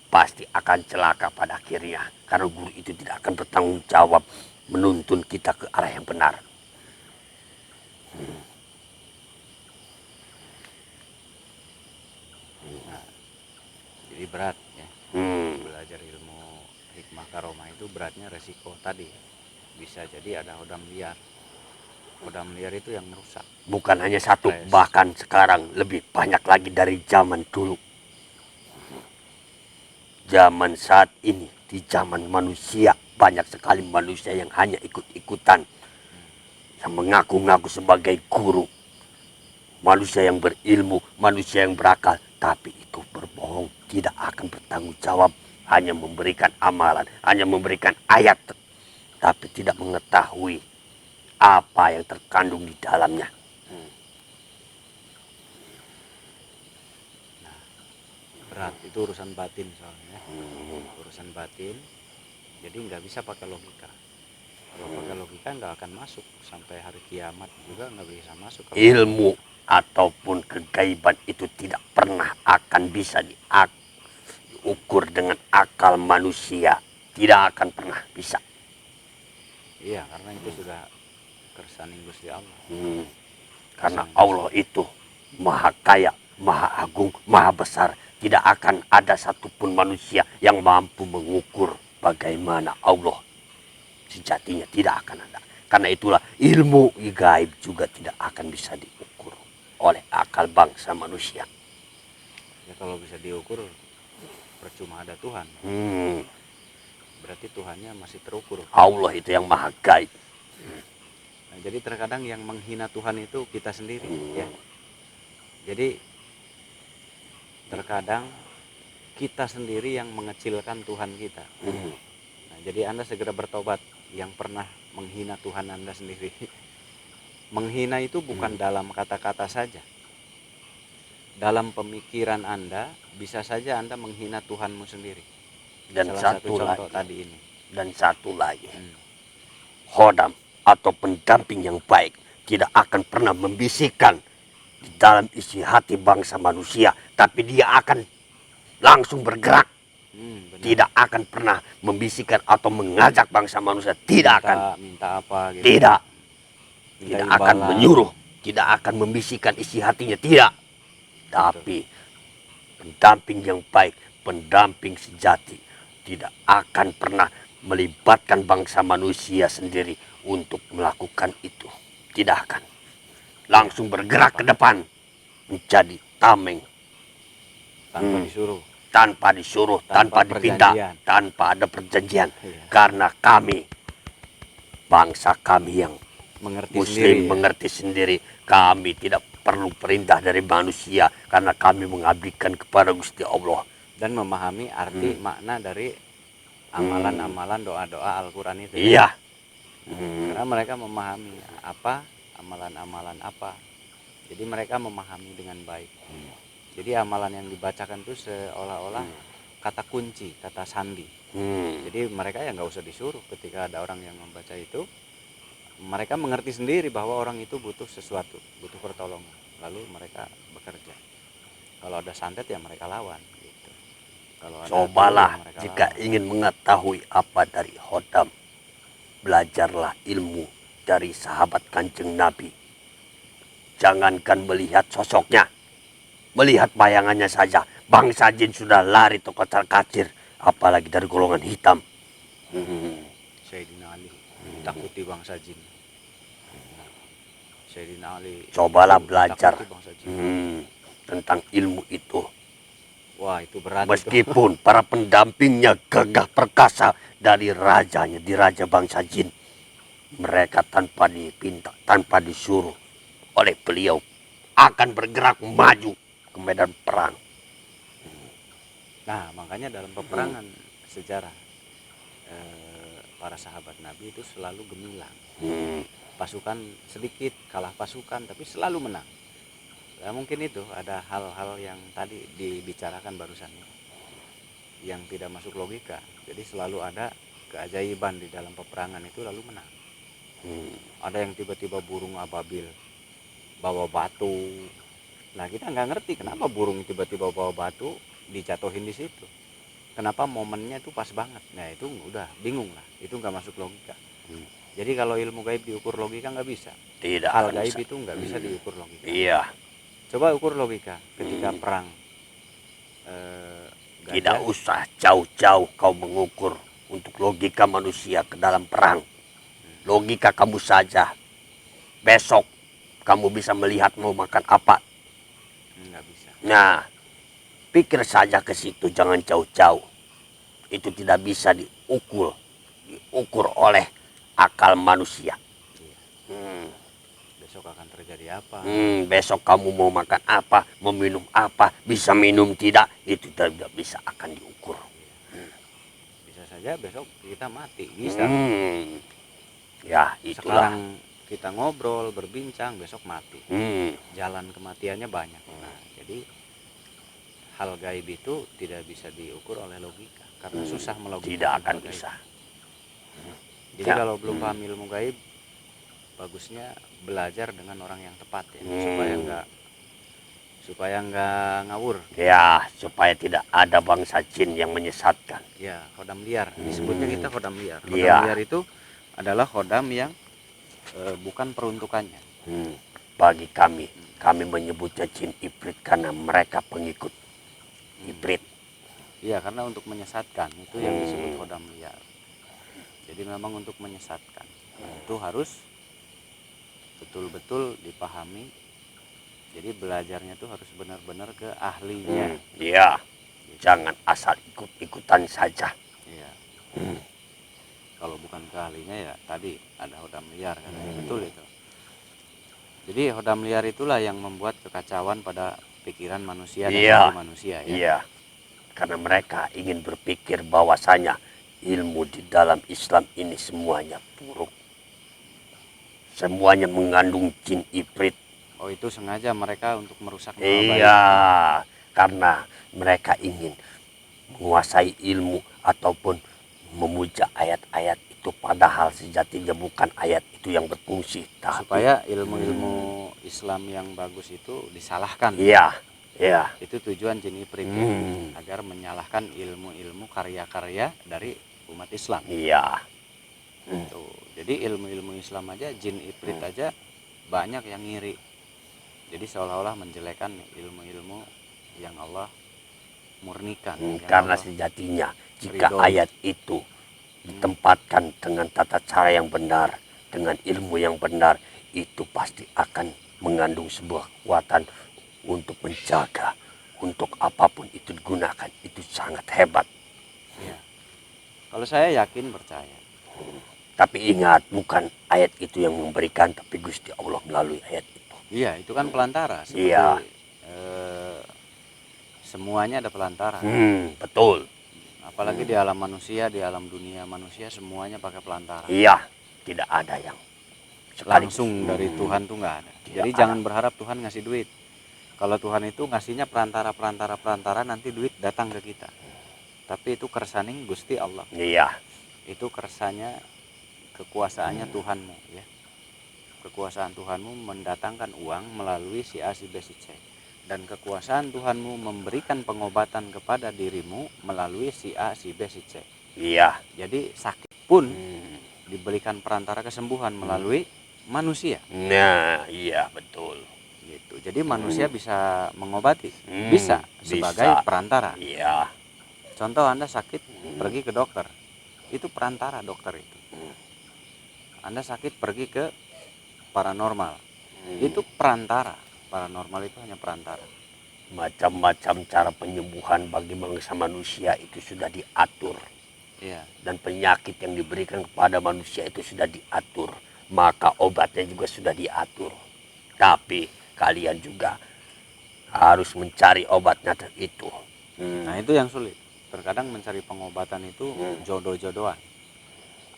pasti akan celaka pada akhirnya. Karena guru itu tidak akan bertanggung jawab menuntun kita ke arah yang benar. Nah, jadi berat ya. Belajar ilmu hikmah karomah itu beratnya resiko tadi. Bisa jadi ada hodam liar. Hodam liar itu yang merusak. Bukan hanya satu, bahkan sekarang lebih banyak lagi dari zaman dulu. Zaman saat ini, di zaman manusia, banyak sekali manusia yang hanya ikut-ikutan. Yang mengaku-ngaku sebagai guru. Manusia yang berilmu, manusia yang berakal. Tapi itu berbohong, tidak akan bertanggung jawab. Hanya memberikan amalan, hanya memberikan ayat. Tapi tidak mengetahui apa yang terkandung di dalamnya. Nah, berat itu urusan batin soalnya. Urusan batin. Jadi nggak bisa pakai logika. Kalau pakai logika nggak akan masuk sampai hari kiamat juga nggak bisa masuk. Ilmu ataupun kegaiban itu tidak pernah akan bisa diukur dengan akal manusia. Tidak akan pernah bisa. Iya, karena itu sudah kersaning Gusti Allah. Karena Allah itu maha kaya, maha agung, maha besar. Tidak akan ada satupun manusia yang mampu mengukur bagaimana Allah sejatinya. Tidak akan ada. Karena itulah ilmu gaib juga tidak akan bisa diukur oleh akal bangsa manusia. Ya kalau bisa diukur, percuma ada Tuhan. Berarti Tuhannya masih terukur. Allah itu yang maha gaib. Nah, jadi terkadang yang menghina Tuhan itu kita sendiri. Ya. Jadi terkadang kita sendiri yang mengecilkan Tuhan kita. Nah, jadi Anda segera bertobat yang pernah menghina Tuhan Anda sendiri. Menghina itu bukan dalam kata-kata saja. Dalam pemikiran Anda bisa saja Anda menghina Tuhanmu sendiri. Dan salah satu satu contoh lagi, tadi ini. Dan satu lagi, khodam atau pendamping yang baik tidak akan pernah membisikkan di dalam isi hati bangsa manusia, tapi dia akan langsung bergerak. Tidak akan pernah membisikkan atau mengajak bangsa manusia. Tidak akan. Minta apa gitu. Tidak. Minta Tidak imbalan. akan menyuruh. Tidak akan membisikkan isi hatinya. Tidak. Tapi pendamping yang baik, pendamping sejati, tidak akan pernah melibatkan bangsa manusia sendiri untuk melakukan itu. Tidak akan. Langsung bergerak ke depan menjadi tameng. Tanpa disuruh. Tanpa disuruh, tanpa dipinta, tanpa ada perjanjian. Karena kami, bangsa kami yang mengerti Muslim sendiri, mengerti sendiri. Kami tidak perlu perintah dari manusia karena kami mengabdikan kepada Gusti Allah. Dan memahami arti makna dari amalan-amalan doa-doa Al-Quran itu. Iya. Karena mereka memahami apa amalan-amalan apa. Jadi mereka memahami dengan baik. Jadi amalan yang dibacakan itu seolah-olah kata kunci, kata sandi. Jadi mereka ya nggak usah disuruh, ketika ada orang yang membaca itu, mereka mengerti sendiri bahwa orang itu butuh sesuatu, butuh pertolongan, lalu mereka bekerja. Kalau ada santet ya mereka lawan gitu. Kalau ada Cobalah ya mereka jika lawan. ingin mengetahui apa dari Khodam, belajarlah ilmu dari sahabat Kanjeng Nabi. Jangankan melihat sosoknya, melihat bayangannya saja, bangsa jin sudah lari ke kocar-kacir, apalagi dari golongan hitam. Sayyidina Ali takuti bangsa jin. Sayyidina Ali Cobalah itu belajar ditakuti bangsa jin. tentang ilmu itu. Wah, itu berat itu. Meskipun para pendampingnya gagah perkasa dari rajanya, di raja bangsa jin, mereka tanpa dipinta, tanpa disuruh oleh beliau akan bergerak maju ke medan perang. Nah, makanya dalam peperangan sejarah para sahabat Nabi itu selalu gemilang. Pasukan sedikit kalah pasukan tapi selalu menang. Ya, mungkin itu ada hal-hal yang tadi dibicarakan barusan yang tidak masuk logika. Jadi selalu ada keajaiban di dalam peperangan itu lalu menang. Ada yang tiba-tiba burung ababil bawa batu. Nah, kita nggak ngerti kenapa burung tiba-tiba bawa batu dijatuhin di situ. Kenapa momennya itu pas banget. Nah, itu udah bingung lah. Itu nggak masuk logika. Jadi kalau ilmu gaib diukur logika nggak bisa. Tidak Hal akan gaib bisa. itu nggak bisa diukur logika. Iya, Coba ukur logika ketika perang. tidak Gajah, usah jauh-jauh kau mengukur untuk logika manusia ke dalam perang. Logika kamu saja. Besok kamu bisa melihat mau makan apa. nggak bisa. Nah, pikir saja ke situ, jangan jauh-jauh. Itu tidak bisa diukur oleh akal manusia. Besok akan terjadi apa? Besok kamu mau makan apa, mau minum apa, bisa minum tidak, itu tidak bisa akan diukur. Bisa saja besok kita mati, bisa. Ya, itulah. Sekarang kita ngobrol, berbincang, besok mati. Jalan kematiannya banyak. Nah, jadi hal gaib itu tidak bisa diukur oleh logika karena susah melogika. Tidak akan bisa. Jadi kalau belum paham ilmu gaib, bagusnya belajar dengan orang yang tepat ya, supaya nggak ngawur. Ya, supaya tidak ada bangsa jin yang menyesatkan. Ya, khodam liar. Disebutnya kita khodam liar. Khodam Ya. liar itu adalah khodam yang bukan peruntukannya. Bagi kami menyebutnya jin ibrit karena mereka pengikut ibrit. Iya, karena untuk menyesatkan itu yang disebut khodam liar. Jadi memang untuk menyesatkan. Nah, itu harus betul-betul dipahami. Jadi belajarnya itu harus benar-benar ke ahlinya. Iya, jangan asal ikut-ikutan saja. Iya. Kalau bukan ke ahlinya ya tadi ada khodam liar katanya. Betul itu. Jadi khodam liar itulah yang membuat kekacauan pada pikiran manusia dan hati manusia ya. Iya, karena mereka ingin berpikir bahwasanya ilmu di dalam Islam ini semuanya buruk. Semuanya mengandung jin ibrit. Oh, itu sengaja mereka untuk merusak nama Iya, baik. karena mereka ingin menguasai ilmu ataupun memuja ayat-ayat itu, padahal sejatinya bukan ayat itu yang berfungsi, tapi Supaya ilmu-ilmu Islam yang bagus itu disalahkan. Iya, iya. Itu tujuan jin ibrit agar menyalahkan ilmu-ilmu karya-karya dari umat Islam. Iya. Tuh. Jadi ilmu-ilmu Islam aja jin ibrit aja banyak yang ngiri. Jadi seolah-olah menjelekan ilmu-ilmu yang Allah murnikan. Karena sejatinya jika ridho. ayat itu ditempatkan dengan tata cara yang benar, dengan ilmu yang benar, itu pasti akan mengandung sebuah kekuatan untuk menjaga, untuk apapun itu digunakan, itu sangat hebat. Ya. Kalau saya yakin percaya. Tapi ingat, bukan ayat itu yang memberikan, tapi Gusti Allah melalui ayat itu. Iya, itu kan pelantara. Seperti Iya. semuanya ada pelantara. Betul. Apalagi di alam manusia, di alam dunia manusia semuanya pakai pelantara. Iya, tidak ada yang Langsung dari Tuhan tuh nggak ada. Jadi jangan berharap Tuhan ngasih duit. Kalau Tuhan itu ngasihnya perantara, nanti duit datang ke kita. tapi itu kersaning Gusti Allah. Iya. Itu kersanya kekuasaannya Tuhanmu ya. Kekuasaan Tuhanmu mendatangkan uang melalui si A, si B, si C. Dan kekuasaan Tuhanmu memberikan pengobatan kepada dirimu melalui si A, si B, si C. Iya. Jadi sakit pun diberikan perantara kesembuhan melalui manusia. Nah, iya betul. Gitu. Jadi manusia bisa mengobati, Hmm, bisa sebagai bisa. perantara. Iya. Contoh Anda sakit pergi ke dokter, itu perantara dokter itu. Anda sakit pergi ke paranormal, itu perantara. Paranormal itu hanya perantara. Macam-macam cara penyembuhan bagi bangsa manusia itu sudah diatur. Iya. Dan penyakit yang diberikan kepada manusia itu sudah diatur. Maka obatnya juga sudah diatur. Tapi kalian juga harus mencari obatnya itu. Nah itu yang sulit. Terkadang mencari pengobatan itu jodoh-jodohan.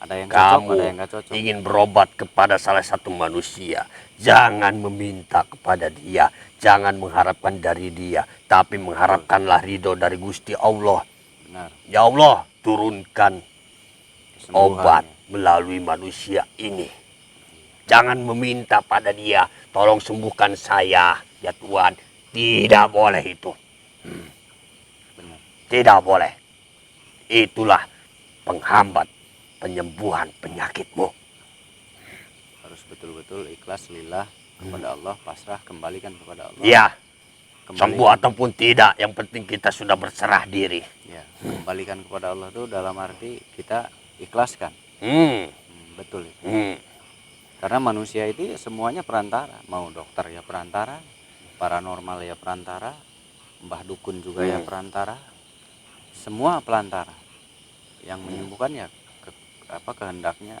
Ada yang cocok, Kamu ada yang nggak cocok. ingin berobat kepada salah satu manusia, jangan meminta kepada dia, jangan mengharapkan dari dia, tapi mengharapkanlah ridho dari Gusti Allah. Benar. Ya Allah, turunkan Kesembuhan, obat ya. melalui manusia ini. Jangan meminta pada dia, tolong sembuhkan saya, ya Tuhan. Tidak boleh itu. Benar. Tidak boleh. Itulah penghambat penyembuhan penyakitmu. Harus betul-betul ikhlas lillah kepada Allah, pasrah, kembalikan kepada Allah. Ya, Kembalikan, sembuh ataupun tidak, yang penting kita sudah berserah diri. ya, kembalikan kepada Allah itu dalam arti kita ikhlaskan. Betul itu. Karena manusia itu semuanya perantara, mau dokter ya perantara, paranormal ya perantara, mbah dukun juga ya perantara, semua perantara. Yang menyembuhkan ya kehendaknya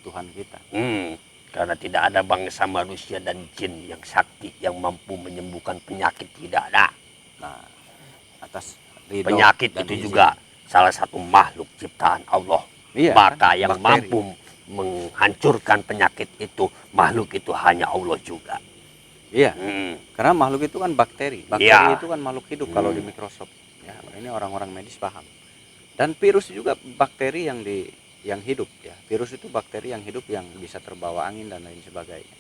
Tuhan kita. Karena tidak ada bangsa manusia dan jin yang sakti yang mampu menyembuhkan penyakit, tidak ada. Nah, atas ridho Penyakit dan itu izin. juga salah satu makhluk ciptaan Allah. Iya, Maka kan? yang Bakteri. mampu menghancurkan penyakit itu, makhluk itu hanya Allah juga. Iya, karena makhluk itu kan bakteri. Bakteri Iya. itu kan makhluk hidup kalau di Microsoft. Ya, ini orang-orang medis paham. Dan virus juga bakteri yang hidup ya. Virus itu bakteri yang hidup yang bisa terbawa angin dan lain sebagainya.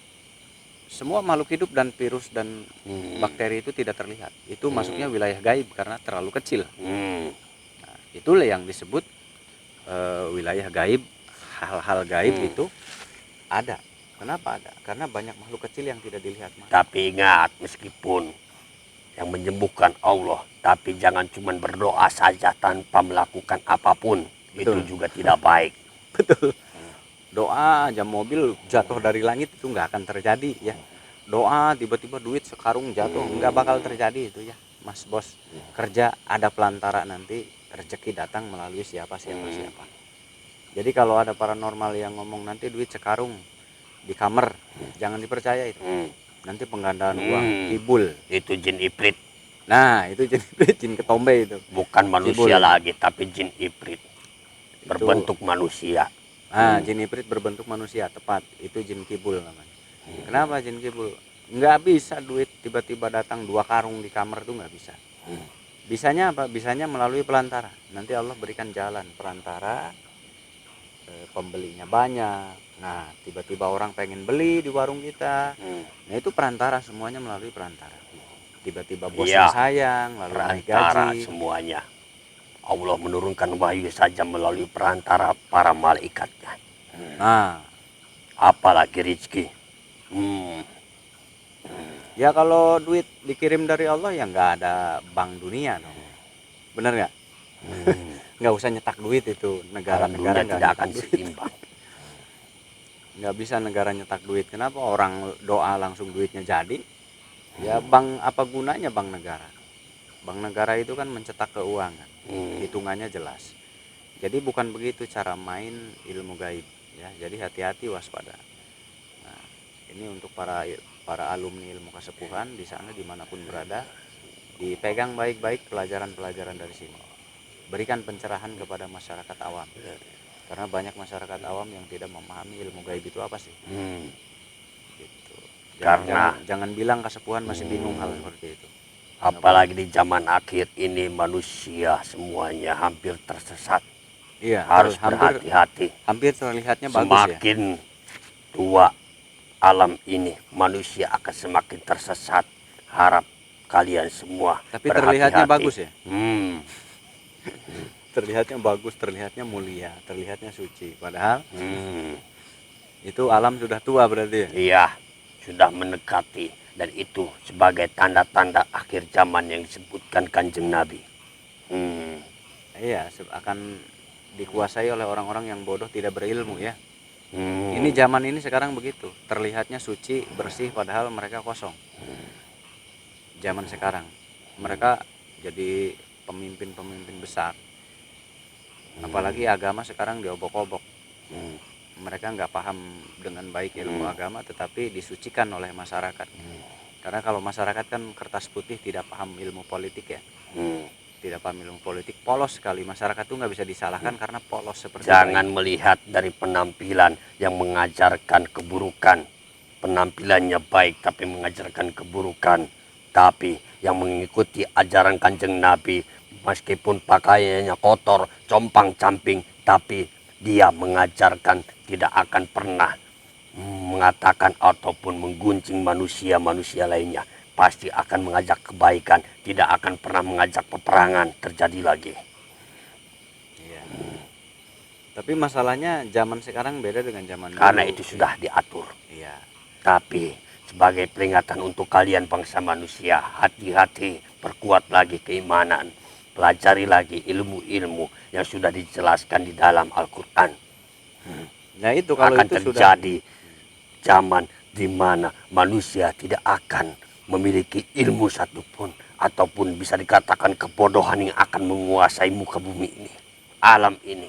Semua makhluk hidup dan virus dan bakteri itu tidak terlihat. Itu masuknya wilayah gaib karena terlalu kecil. Nah, itulah yang disebut wilayah gaib. Hal-hal gaib itu ada. Kenapa ada? Karena banyak makhluk kecil yang tidak dilihat. Tapi ingat, meskipun yang menyembuhkan Allah, tapi jangan cuma berdoa saja tanpa melakukan apapun. Betul. Itu juga tidak baik. Betul. Doa aja mobil jatuh dari langit itu nggak akan terjadi ya. Doa tiba-tiba duit sekarung jatuh nggak bakal terjadi itu ya. Mas bos kerja ada pelantara, nanti rezeki datang melalui siapa. Jadi kalau ada paranormal yang ngomong nanti duit sekarung di kamar, jangan dipercaya itu. Nanti penggandaan uang, kibul. Itu jin ifrit. Nah itu jin ketombe itu. Bukan manusia Kibul. lagi, tapi jin ifrit. Berbentuk manusia. Nah, jin ifrit berbentuk manusia, tepat. Itu jin kibul namanya. Kenapa jin kibul? Nggak bisa duit tiba-tiba datang 2 karung di kamar tuh nggak bisa. Bisanya apa? Bisanya melalui pelantara. Nanti Allah berikan jalan perantara, pembelinya banyak. Nah, tiba-tiba orang pengen beli di warung kita. Nah, itu perantara, semuanya melalui perantara. Tiba-tiba bosnya sayang, lalu naik Perantara gaji. semuanya. Allah menurunkan wahyu saja melalui perantara para malaikatnya. Nah, Apalagi rezeki. ya kalau duit dikirim dari Allah ya nggak ada bank dunia dong. Bener nggak? Nggak usah nyetak duit itu, negara-negara nggak tidak nyetak akan duit. seimbang. Nggak bisa negara nyetak duit. Kenapa? Orang doa langsung duitnya jadi. Ya bank apa gunanya bank negara? Bank negara itu kan mencetak keuangan, hitungannya jelas. Jadi bukan begitu cara main ilmu gaib ya. Jadi hati-hati, waspada. Nah, ini untuk para alumni ilmu kesepuhan di sana dimanapun berada, dipegang baik-baik pelajaran-pelajaran dari sini. Berikan pencerahan kepada masyarakat awam, karena banyak masyarakat awam yang tidak memahami ilmu gaib itu apa sih. Gitu. Jangan bilang kesepuhan masih bingung hal seperti itu. Apalagi di zaman akhir ini manusia semuanya hampir tersesat. Iya, Harus hampir berhati-hati. hampir terlihatnya bagus ya. Semakin tua alam ini, manusia akan semakin tersesat. Harap kalian semua Tapi berhati-hati. terlihatnya bagus ya. Terlihatnya bagus, terlihatnya mulia, terlihatnya suci. Padahal itu alam sudah tua berarti ya. Iya, sudah mendekati, dan itu sebagai tanda-tanda akhir zaman yang disebutkan Kanjeng Nabi. Iya, akan dikuasai oleh orang-orang yang bodoh tidak berilmu ya. Hmm. Ini zaman ini sekarang begitu, terlihatnya suci, bersih padahal mereka kosong. Zaman sekarang mereka jadi pemimpin-pemimpin besar. Apalagi agama sekarang diobok-obok. Mereka nggak paham dengan baik ilmu agama, tetapi disucikan oleh masyarakat. Karena kalau masyarakat kan kertas putih, tidak paham ilmu politik ya. Tidak paham ilmu politik, polos sekali. Masyarakat tuh nggak bisa disalahkan karena polos seperti Jangan bayi. melihat dari penampilan yang mengajarkan keburukan. Penampilannya baik tapi mengajarkan keburukan. Tapi yang mengikuti ajaran Kanjeng Nabi, meskipun pakaiannya kotor, compang-camping, tapi dia mengajarkan tidak akan pernah mengatakan ataupun mengguncing manusia-manusia lainnya. Pasti akan mengajak kebaikan, tidak akan pernah mengajak peperangan terjadi lagi. Iya. Tapi masalahnya zaman sekarang beda dengan zaman Karena dulu. itu sudah diatur. Iya. Tapi sebagai peringatan untuk kalian bangsa manusia, hati-hati, perkuat lagi keimanan, pelajari lagi ilmu-ilmu yang sudah dijelaskan di dalam Al-Quran. Nah itu kalau Akan itu terjadi zaman di mana manusia tidak akan memiliki ilmu satupun, ataupun bisa dikatakan kebodohan yang akan menguasai muka bumi ini, alam ini.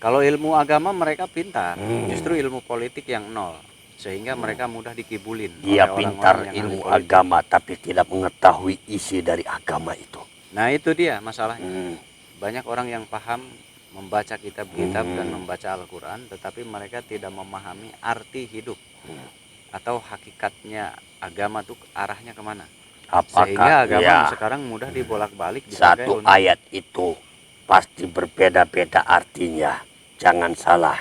kalau ilmu agama mereka pintar, justru ilmu politik yang nol, sehingga mereka mudah dikibulin Dia oleh pintar orang-orang yang ahli ilmu politik. agama tapi tidak mengetahui isi dari agama itu. Nah itu dia masalahnya. Banyak orang yang paham membaca kitab-kitab dan membaca Al-Quran, tetapi mereka tidak memahami arti hidup atau hakikatnya agama tuh arahnya kemana. Sehingga agama sekarang mudah dibolak-balik dipakai Satu untuk ayat itu pasti berbeda-beda artinya. Jangan salah.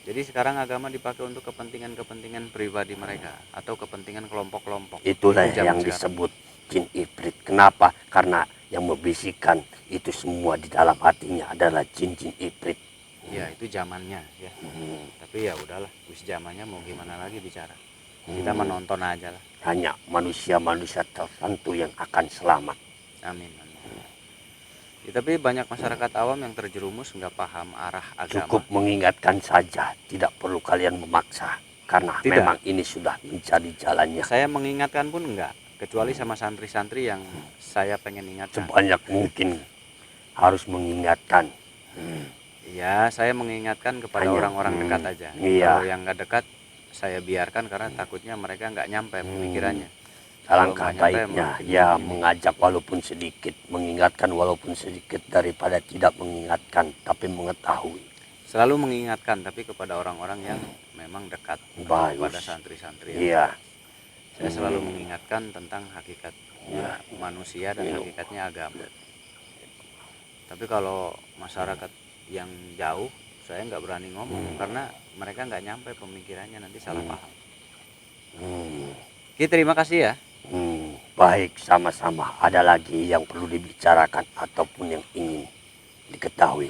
jadi sekarang agama dipakai untuk kepentingan-kepentingan pribadi mereka atau kepentingan kelompok-kelompok. Itulah Itu zaman yang sekarang. disebut jin ibrit. Kenapa? Karena yang membisikkan itu semua di dalam hatinya adalah jin-jin ibrit. Ya itu zamannya ya. Tapi ya udahlah, wis zamannya mau gimana lagi bicara. Kita menonton aja lah. Hanya manusia-manusia tertentu yang akan selamat. Amin. Ya, tapi banyak masyarakat awam yang terjerumus nggak paham arah agama. Cukup mengingatkan saja, tidak perlu kalian memaksa. Karena Tidak. memang ini sudah menjadi jalannya. Saya mengingatkan pun enggak, kecuali sama santri-santri yang saya pengen ingatkan. Sebanyak mungkin harus mengingatkan. Ya, saya mengingatkan kepada orang-orang dekat aja. Iya. Kalau yang nggak dekat, saya biarkan karena takutnya mereka nggak nyampe pemikirannya. Alangkah Kalau nggak nyampe, baiknya ya mengajak walaupun sedikit, mengingatkan walaupun sedikit daripada tidak mengingatkan tapi mengetahui. Selalu mengingatkan, tapi kepada orang-orang yang memang dekat kepada santri-santri. Iya. Saya selalu mengingatkan tentang hakikat manusia dan hakikatnya agama. Tapi kalau masyarakat yang jauh, saya nggak berani ngomong karena mereka nggak nyampe pemikirannya, nanti salah paham. Oke, terima kasih ya. Baik, sama-sama. Ada lagi yang perlu dibicarakan ataupun yang ingin diketahui?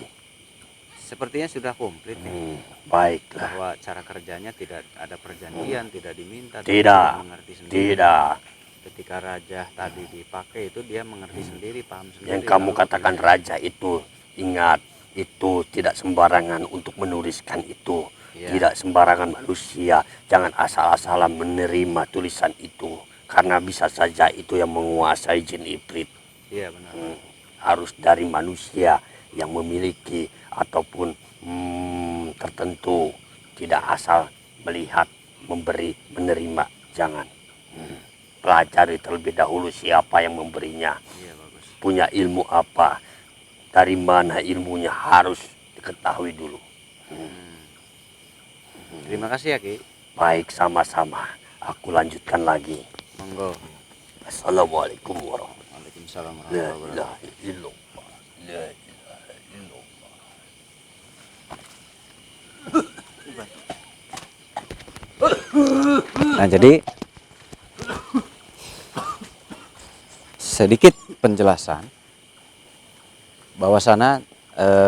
Sepertinya sudah komplit nih. Baiklah. Bahwa cara kerjanya tidak ada perjanjian, tidak diminta, Tidak, mengerti sendiri. tidak. Ketika raja tadi dipakai itu dia mengerti sendiri, paham sendiri. Yang kamu katakan raja itu, ingat, itu tidak sembarangan untuk menuliskan itu. Tidak sembarangan manusia. Jangan asal-asalan menerima tulisan itu. Karena bisa saja itu yang menguasai jin ibrit. Iya benar. Harus dari manusia yang memiliki ataupun tertentu. Tidak asal melihat, memberi, menerima. Jangan. Pelajari terlebih dahulu siapa yang memberinya. Iya, bagus. Punya ilmu apa. Dari mana ilmunya harus diketahui dulu. Terima kasih ya Ki. Baik, sama-sama. Aku lanjutkan lagi. Monggo. Assalamualaikum warahmatullahi Waalaikumsalam wabarakatuh. La warahmatullahi ilaha wabarakatuh. illallah. La ilaha illallah. Nah, jadi sedikit penjelasan bahwasana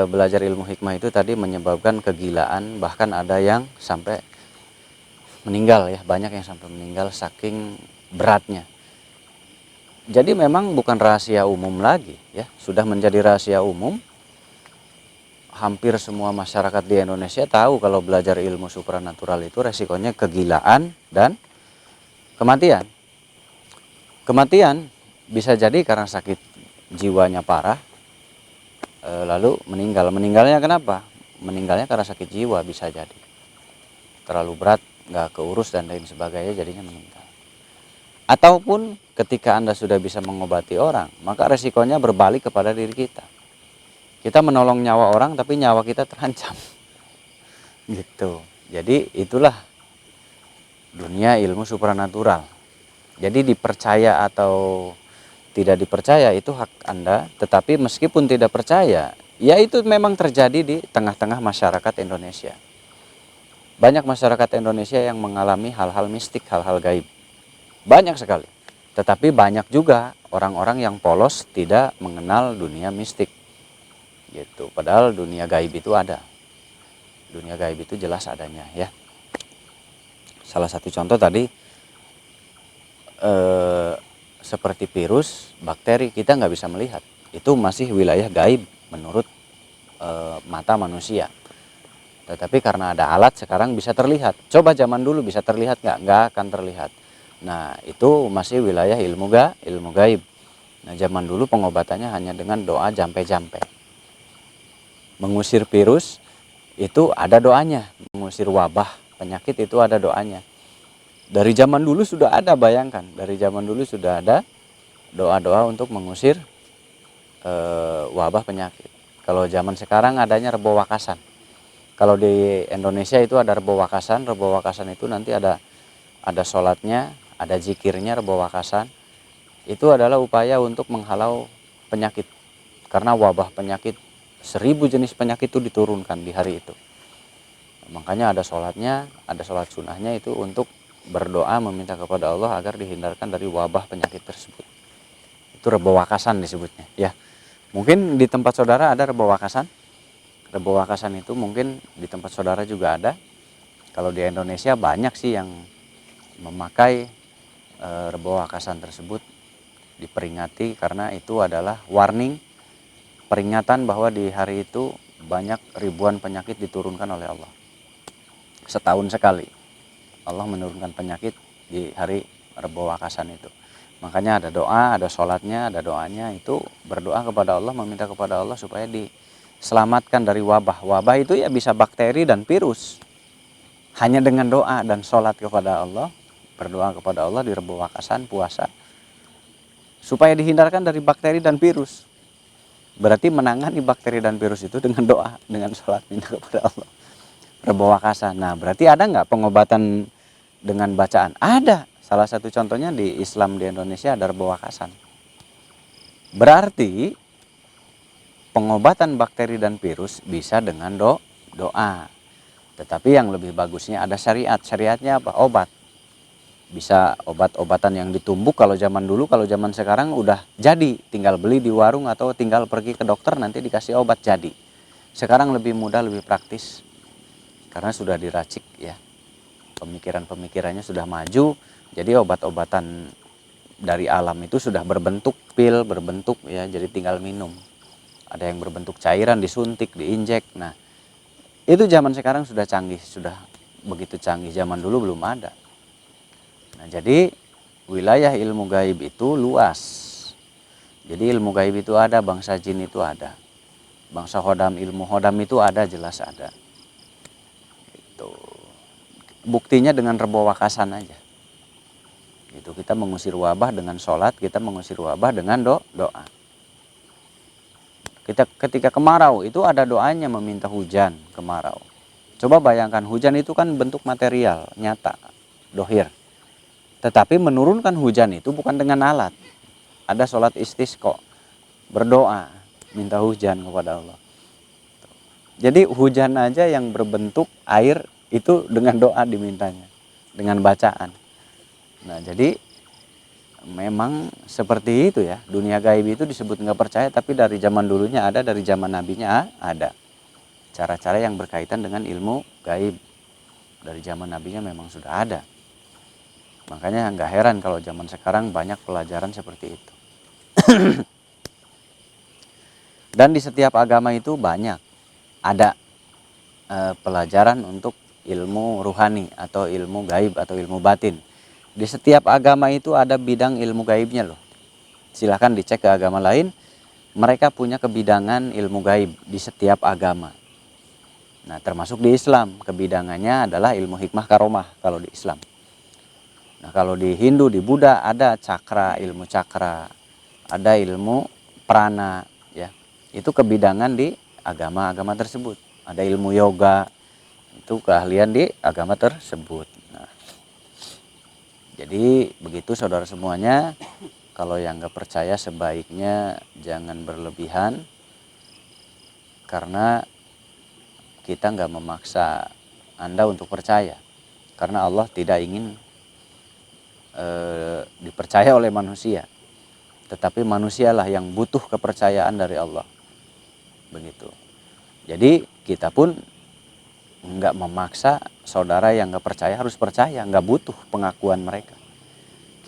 belajar ilmu hikmah itu tadi menyebabkan kegilaan, bahkan ada yang sampai meninggal ya, banyak yang sampai meninggal saking beratnya. Jadi memang bukan rahasia umum lagi ya, sudah menjadi rahasia umum. Hampir semua masyarakat di Indonesia tahu kalau belajar ilmu supranatural itu resikonya kegilaan dan kematian. Kematian bisa jadi karena sakit jiwanya parah, lalu meninggal. Meninggalnya kenapa? Meninggalnya karena sakit jiwa, bisa jadi terlalu berat, nggak keurus dan lain sebagainya, jadinya meninggal. Ataupun ketika Anda sudah bisa mengobati orang, maka resikonya berbalik kepada diri kita. Kita menolong nyawa orang tapi nyawa kita terancam. Gitu. Jadi itulah dunia ilmu supranatural. Jadi dipercaya atau tidak dipercaya itu hak Anda, tetapi meskipun tidak percaya, ya itu memang terjadi di tengah-tengah masyarakat Indonesia. Banyak masyarakat Indonesia yang mengalami hal-hal mistik, hal-hal gaib. Banyak sekali. Tetapi banyak juga orang-orang yang polos tidak mengenal dunia mistik. Gitu. Padahal dunia gaib itu ada. Dunia gaib itu jelas adanya ya. Salah satu contoh tadi seperti virus, bakteri, kita nggak bisa melihat. Itu masih wilayah gaib menurut mata manusia. Tetapi karena ada alat sekarang bisa terlihat. Coba zaman dulu bisa terlihat nggak? Nggak akan terlihat. Nah itu masih wilayah ilmu gaib. Nah zaman dulu pengobatannya hanya dengan doa jampe-jampe. Mengusir virus itu ada doanya. Mengusir wabah penyakit itu ada doanya. Dari zaman dulu sudah ada, bayangkan. Dari zaman dulu sudah ada doa-doa untuk mengusir wabah penyakit. Kalau zaman sekarang adanya Rebo Wakasan. Kalau di Indonesia itu ada Rebo Wakasan. Rebo Wakasan itu nanti ada sholatnya, ada zikirnya Rebo Wakasan. Itu adalah upaya untuk menghalau penyakit. Karena wabah penyakit, 1000 jenis penyakit itu diturunkan di hari itu. Makanya ada sholatnya, ada sholat sunnahnya itu untuk berdoa meminta kepada Allah agar dihindarkan dari wabah penyakit tersebut. Itu Rebo Wakasan disebutnya ya. Mungkin di tempat saudara ada Rebo Wakasan. Rebo Wakasan itu mungkin di tempat saudara juga ada. Kalau di Indonesia banyak sih yang memakai Rebo Wakasan tersebut, diperingati karena itu adalah warning, peringatan bahwa di hari itu banyak ribuan penyakit diturunkan oleh Allah. Setahun sekali Allah menurunkan penyakit di hari Rebo Wakasan itu. Makanya ada doa, ada sholatnya, ada doanya, itu berdoa kepada Allah, meminta kepada Allah supaya diselamatkan dari wabah. Wabah itu ya bisa bakteri dan virus. Hanya dengan doa dan sholat kepada Allah, berdoa kepada Allah di Rebo Wakasan, puasa, supaya dihindarkan dari bakteri dan virus. Berarti menangani bakteri dan virus itu dengan doa, dengan sholat, minta kepada Allah. Rebo Wakasan. Nah berarti ada nggak pengobatan dengan bacaan? Ada. Salah satu contohnya di Islam di Indonesia ada Rebo Wakasan. Berarti pengobatan bakteri dan virus bisa dengan doa. Tetapi yang lebih bagusnya ada syariat. Syariatnya apa? Obat. Bisa obat-obatan yang ditumbuk kalau zaman dulu, kalau zaman sekarang udah jadi. Tinggal beli di warung atau tinggal pergi ke dokter nanti dikasih obat jadi. Sekarang lebih mudah, lebih praktis. Karena sudah diracik ya. Pemikiran-pemikirannya sudah maju. Jadi obat-obatan dari alam itu sudah berbentuk pil, berbentuk ya, jadi tinggal minum. Ada yang berbentuk cairan, disuntik, diinjek. Nah, itu zaman sekarang sudah canggih, sudah begitu canggih. Zaman dulu belum ada. Nah, jadi wilayah ilmu gaib itu luas. Jadi ilmu gaib itu ada, bangsa jin itu ada. Bangsa hodam, ilmu hodam itu ada, jelas ada. Itu. Buktinya dengan Rebo Wakasan aja. Itu kita mengusir wabah dengan sholat, kita mengusir wabah dengan doa. Kita ketika kemarau itu ada doanya meminta hujan kemarau. Coba bayangkan, hujan itu kan bentuk material nyata, dohir. Tetapi menurunkan hujan itu bukan dengan alat. Ada sholat istisqa, berdoa, minta hujan kepada Allah. Jadi hujan aja yang berbentuk air itu dengan doa dimintanya, dengan bacaan. Nah jadi memang seperti itu ya, dunia gaib itu disebut nggak percaya, tapi dari zaman dulunya ada, dari zaman nabinya ada. Cara-cara yang berkaitan dengan ilmu gaib dari zaman nabinya memang sudah ada. Makanya nggak heran kalau zaman sekarang banyak pelajaran seperti itu. Dan di setiap agama itu banyak ada pelajaran untuk ilmu ruhani atau ilmu gaib atau ilmu batin. Di setiap agama itu ada bidang ilmu gaibnya loh. Silahkan dicek ke agama lain, mereka punya kebidangan ilmu gaib di setiap agama. Nah termasuk di Islam, kebidangannya adalah ilmu hikmah karomah kalau di Islam. Nah kalau di Hindu, di Buddha ada cakra, ilmu cakra, ada ilmu prana, ya. Itu kebidangan di agama-agama tersebut. Ada ilmu yoga, itu keahlian di agama tersebut. Nah, jadi begitu saudara semuanya, kalau yang nggak percaya sebaiknya jangan berlebihan, karena kita nggak memaksa Anda untuk percaya, karena Allah tidak ingin dipercaya oleh manusia, tetapi manusialah yang butuh kepercayaan dari Allah, begitu. Jadi kita pun nggak memaksa saudara yang nggak percaya harus percaya, nggak butuh pengakuan mereka.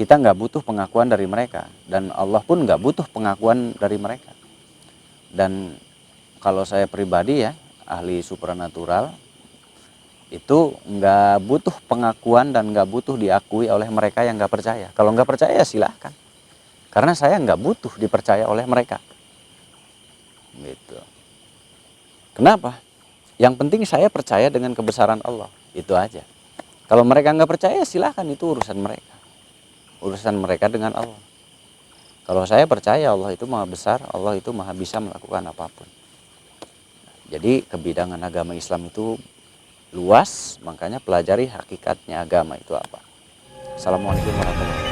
Kita nggak butuh pengakuan dari mereka, dan Allah pun nggak butuh pengakuan dari mereka. Dan kalau saya pribadi ya, ahli supranatural, itu nggak butuh pengakuan dan nggak butuh diakui oleh mereka yang nggak percaya. Kalau nggak percaya ya silahkan, karena saya nggak butuh dipercaya oleh mereka, gitu. Kenapa? Yang penting saya percaya dengan kebesaran Allah, itu aja. Kalau mereka nggak percaya silahkan, itu urusan mereka dengan Allah. Kalau saya percaya Allah itu maha besar, Allah itu maha bisa melakukan apapun. Jadi kebidangan agama Islam itu luas, makanya pelajari hakikatnya agama itu apa. Assalamualaikum warahmatullahi wabarakatuh.